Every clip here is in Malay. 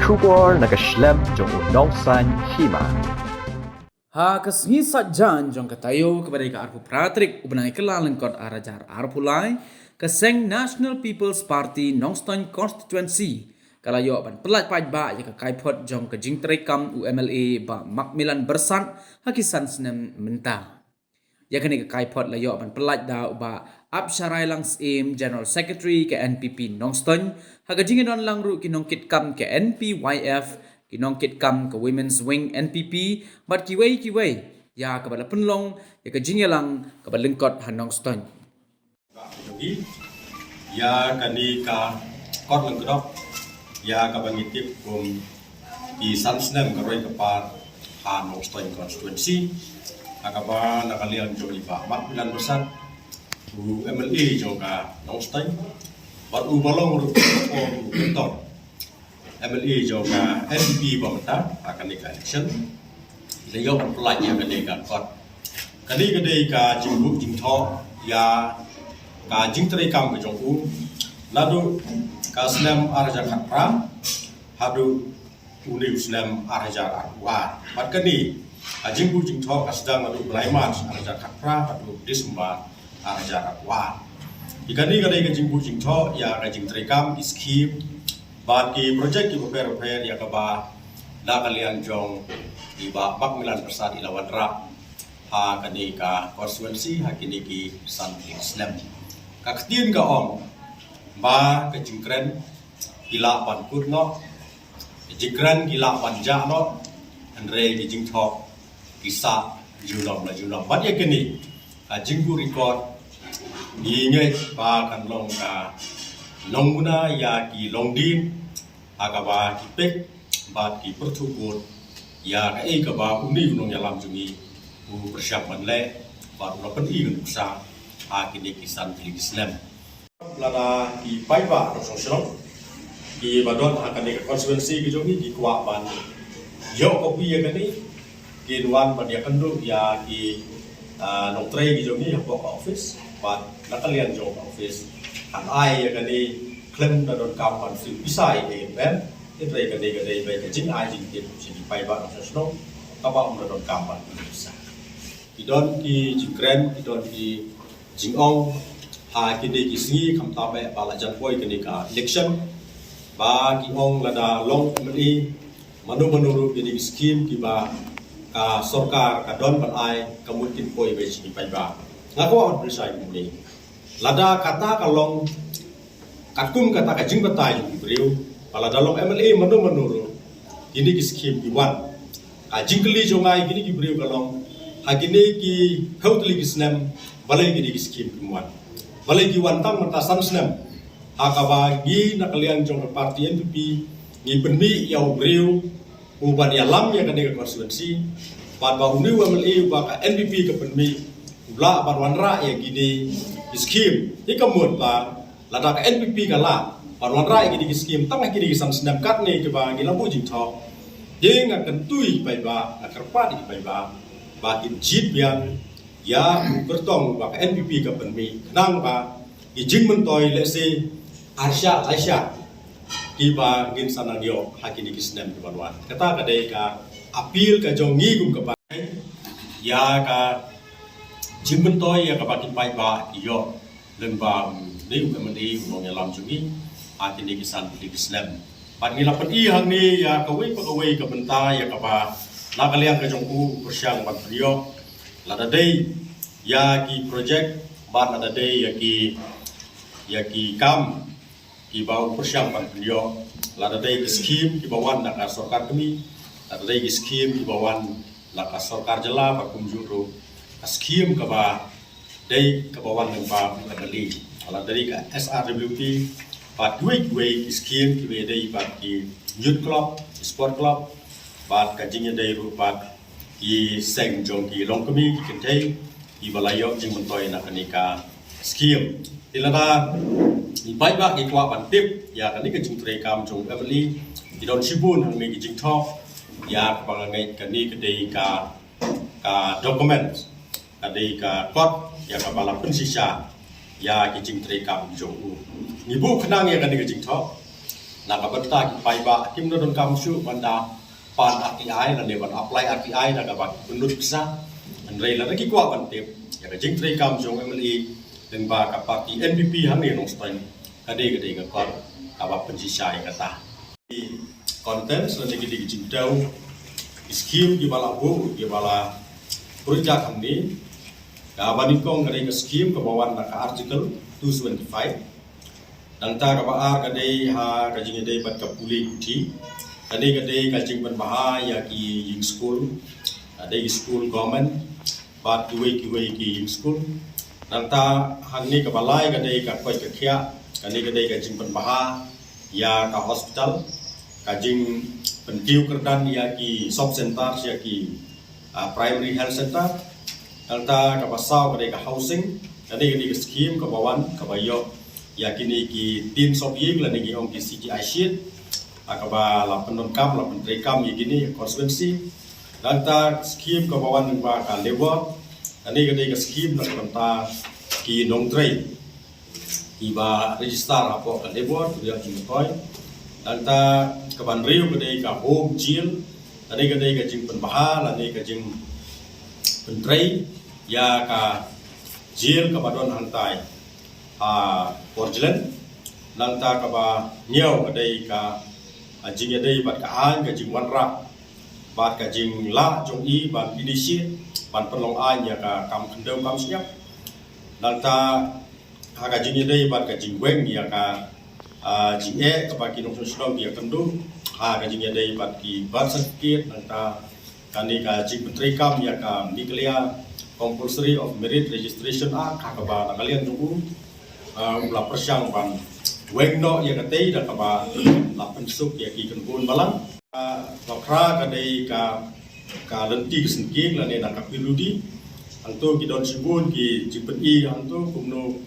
Shubor nakaslem jong unongsan hima. Ha kasngi sajan jong katayo kepada ka arpu pratrik ubenai kelalan kot arajar arpulai keseng National People's Party Nongstoin Constituency kalayo ban pelat paj ba ya ka kaipot jong ke jingtrekam UMLA ba Macmillan Bersat hakisan senem mentah. Ya kini ke kaipot layo ban pelat da ba Absharai Langs Im General Secretary ke NPP Nongstoin haga jingedon langru kinongkit kam ke NPYF kinongkit kam ke Women's Wing NPP bat kiwei ya ke bala penlong ya ke jingelang ke balengkot hanong ston ya kani ka kot lengkot ya ka bangitip kum di sansnem ka roi kapar hanong ston constituency akaba nakalian jo iba Macmillan Bersat u MLA jo ka nong ston bat u balong ru ko bentor MLA juga NPP bamta akan ika election. Leyo pelaj ya kadai ka kot. Kadai ka jingbu jingtho ya ka jingtrai kam ke jongku. Ladu ka snem arja khatra hadu uni snem arja arwa. Bat kani jingbu jingtho ka sedang adu belaiman arja khatra hadu disumba arja arwa. Ikani kadai ka jingbu jingtho ya ka jingtrai kam iskim bagi projek ki repair ya kaba la kalian jong iba Macmillan Bersat ila wadra ha kani ka constituency ha kini ki something slam ka ktin ka om ba ka jingkren ila ban kur no jingkren ila ban ja no andre di jingthok kisa junom bat ya kini jingku record di ngai ba kan long ka longuna ya ki longdin agaba ki pek bat ki pertukut ya ka e kaba uni gunung yalam jungi u persiapan le bat no pen i gun sa a ki ni kisan ki islam lada ki paiba no sosong ki badon akan ni constituency ki jungi ki kwa ban yo ko pi ya kani ki duan ban ya kendu ya ki nong tre ki jungi ya ko office bat nakalian jo office an ai ya kani klem da don kam pan su pisai e ben it re kani be ke jing ai jing tin si pai ba no sno ka ba da don kam pan bisa ki don ki jingkren ki don ki jingong ha ki de ki singi kam ta be ba la jan poi kani ka election ba ki ong la da long mani manu ru ki scheme ki ba ka sarkar ka don pan ai ka mutin poi be si pai ba ngako bersai ni lada kata kalong katum kata kajing batai beriu pala dalong MLA manu ini ki scheme ki wan kajing keli jongai gini ki beriu kalong hagini ki hautli ki snem balai ki scheme ki wan balai ki wan tang mata sam snem akaba gi nakalian jong parti NPP ni benmi yau beriu uban ya lam ya kan constituency pan ba uni MLA ba ka NPP ke benmi bla barwanra ya gini scheme ikamut ba lada ka NPP kala barwanra gini scheme tang gini sam sendam kat ni ke ba gila bu jing tho ding akan tui pai ba akarpa di pai ba ki jit biang ya bertong ba ka NPP ka penmi nang ba ki jing mentoi le se arsya aisha ki ba gin sanagyo hakini ki sendam ke barwan kata ka dei ka apil ka jongi gum ka ba ya ka jimben toy ya kabatin pai ba iyo lemba ni UMLA unong ya lam jungi atin di kisan di Islam pan ngilapan i hang ni ya kawai ka benta ya kaba la kalian ka jongku persiang ban beliau la dai ya ki project ban ada dai ya ki kam ki bau persiang ban beliau la dai ki scheme ki bawan nak sarkar kami la dai ki scheme ki bawan la sarkar jela ba kumjuru scheme kaba dai kabawan ng ba kadali ala dari ka SRWP pat duit scheme ki be dai pat ki youth club sport club pat ka jingya dai ru pat ki seng jong ki longkami ki kentai ki balayo jing mentoi na kanika scheme ilana ni bai ba ki kwa ban tip ya kanika jing tre kam jong family ki don sibun hang ni ki jing tho ya ka ngai kani kedai ka document kadai ka kot ya ka bala pensisa ya ki jing tre kam jong u ni bu khnang ya kan ki jing tho nakabenta ki paiba kim no don kamsu banda pan RTI la lewan apply RTI nakabak benut bisa andrei la ki kwa bantep ya ka jing trei kam jong MLE dan ba ka parti NPP hang ni nong stain kade kade ka kor ka penjisai kata konten selain di jing tau skim di bala bu di bala projek kami ka banikong kade ka skim ka bawan ka article 225 dan ta ka baar kade ha ka jing dei bat ka puli uti kade ka jing ban bahaya ki ying school ada school government bat ki ying school dan ta hang ni ka balai kade ka koi ka khia kade ka jing ban baha ya ka hospital ka jing pentiu kerdan ya ki shop center ya ki primary health center dan ta ka pasau kade ka housing kade ka scheme ka bawan ka bayo ya kini ki tim sop ying la nigi ong ki CGI sheet akaba la penon kam la menteri kam ya kini konstituensi dan ta scheme ka bawan ng ba ka labor ani ka scheme na konta ki nong trade ki ba register apo ka labor tu dia jingkoi dan ta ka ban riu ka home jail ani ka jing penbahal ani ka jing pentrai ya ka jail ka badon hantai Portland lang ta ka ba nyaw kadai ka jing adai bat ka an ka jing wanra bat ka jing la jong i ban inisi ban penlong an ya ka kam kendau kam siap lang ta ka jing adai bat ka jing weng ya ka jing ka ba ki nong sodong ya kendu ka jing adai bat ki bat sakit lang ta kani ka jing menteri kam ya ka miklia compulsory of merit registration ka ba nakalian tunggu la persyang ban weng no ya katei da kaba la pensuk ya ki kenpun balang la kra kadai ka lenti sengking la ne na kapiludi antu ki don sibun ki jipen i antu kumno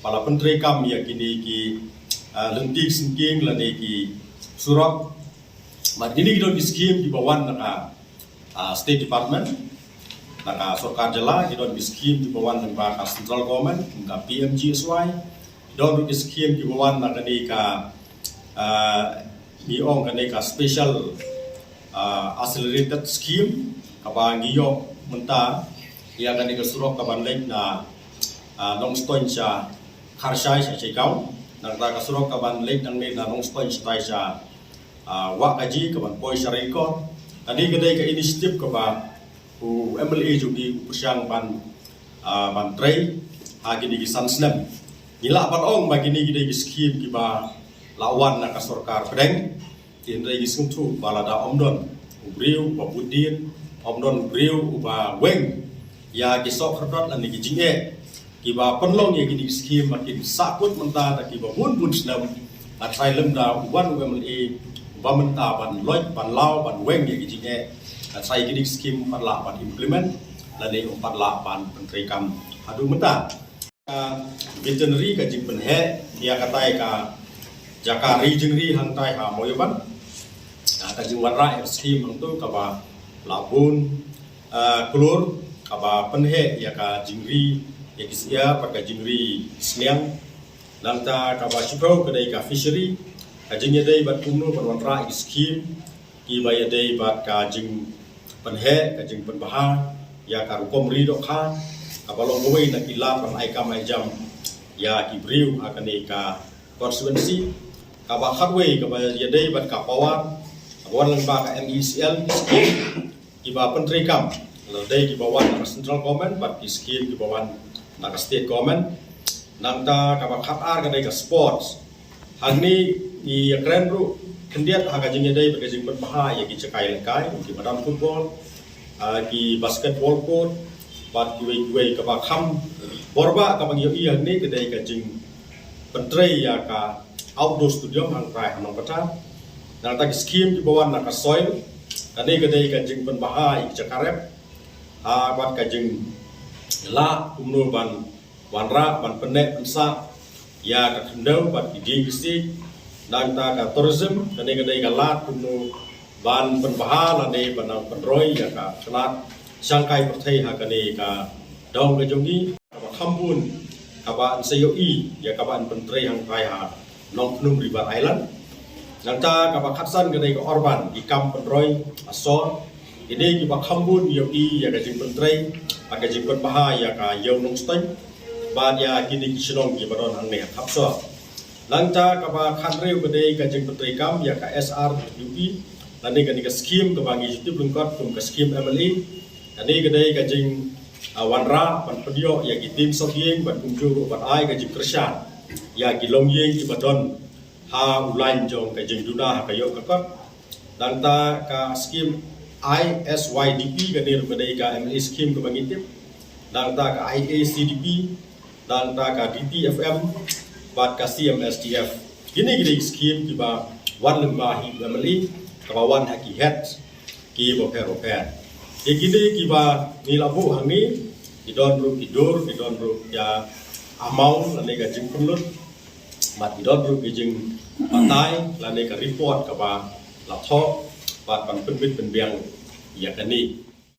pala pentri kam ya kini ki lenti sengking la ne ki surat mat ini ki don ki skim di bawan na state department na sarkar jala ki don ki skim di bawan na ka central government ka PMGSY don di skim di bawah na kani ka niong kani ka special accelerated scheme kabang iyo menta ya kani ka surok kaban lek na nong stoin sa kharsai sa chikau nang ta ka surok kaban lek nang ni na nong stoin sa sa wa kaji kaban poi sa record kani kadai ka initiative ka ba u MLA jugi usyang ban tray hagi di sansnem nila pan ong bagini gide skim kiba lawan na kasorkar pedeng indra gisungtu balada omdon ubriu babudin omdon ubriu uba weng ya gisok kherdot lan gijinge kiba penlong ya gidi skim makin sakut menta ta kiba bun snam at sailem da wan UMLA uba menta ban loy ban law ban weng ya gijinge at sai gidi skim parla ban implement lan ni parla ban menteri kam adu menta veterinary ka jing penhe dia katai ka jakari jingri hantai ha moyoban ka jing wanra scheme untuk ka ba labun klor ka ba penhe ya ka jingri ya kisia pa ka jingri sniang lanta ka ba chipau ka dai ka fishery ka jing ya dai bat kumno ban wanra scheme ki ba ya dai bat ka jing penhe ka jing penbaha ya ka rukom ri do kha abalong gawai na kila pan ay kamay jam ya kibriu akan ka konstituensi kaba khatway kaba yaday bat kapawan awan lang ba ka MECL kiba pentri kam laday kibawan na central government bat kiskim kibawan na state government nangta kaba khatar kaday ka sports hagni i kren ru kendiat hagajing yaday bagajing berbaha ya ki cekai lekai ki madam football ki basketball court bat kiwei ka bakham borba ka bang iya ni kedai ka jing pentrei ya ka outdoor studio hang prai hanong pata nang ta scheme di bawah na ka soil kani kedai ka jing penbaha ik cakarep bat ka jing la kumno ban wanra ban penek pensa ya ka kendau bat di gisi nang ta ka tourism kani kedai ka la kumno ban penbaha la ne ban penroi ya ka kelat Sangkai pertai hakane ka dong ke jongi ka khambun ka ba sayoi ya ka ban pentrai hang kai ha Nong Phnom River Island Nanta ka bakatsan gadai ka Orban ikam penroy asor ini ki bakhambun yogi ya ka jing pentrei aka jing penbaha ya ka yau nongstoi ba ya kini kisinong ki baron ang ne khapso lanta ka ba khanreu gadai ka jing pentrei kam ya ka SR UP lani ka skim ka bangi juti blungkot kum ka skim MLE ani gadai ka jing wanra pan pedio ya ki tim sogieng ban kunjuru ban ai ka jing kersan ya ki longyeng ki badon ha ulain jong ka jing duna ha ka yo ka kot lanta ka skim ISYDP ka dir gadai ka MLE skim ka bangitip lanta ka IACDP lanta ka DTFM bat ka CMSDF kini gini skim ki ba wan lemba hi MLE ka ba wan haki het ki bo pero pen gini ki ba ni labu hangi idon ru tidur idon ru ya amau lane ka jing punlut mat idon ru ki jing patai lane ka report ka ba la tho bat ban pin pin biang ya kani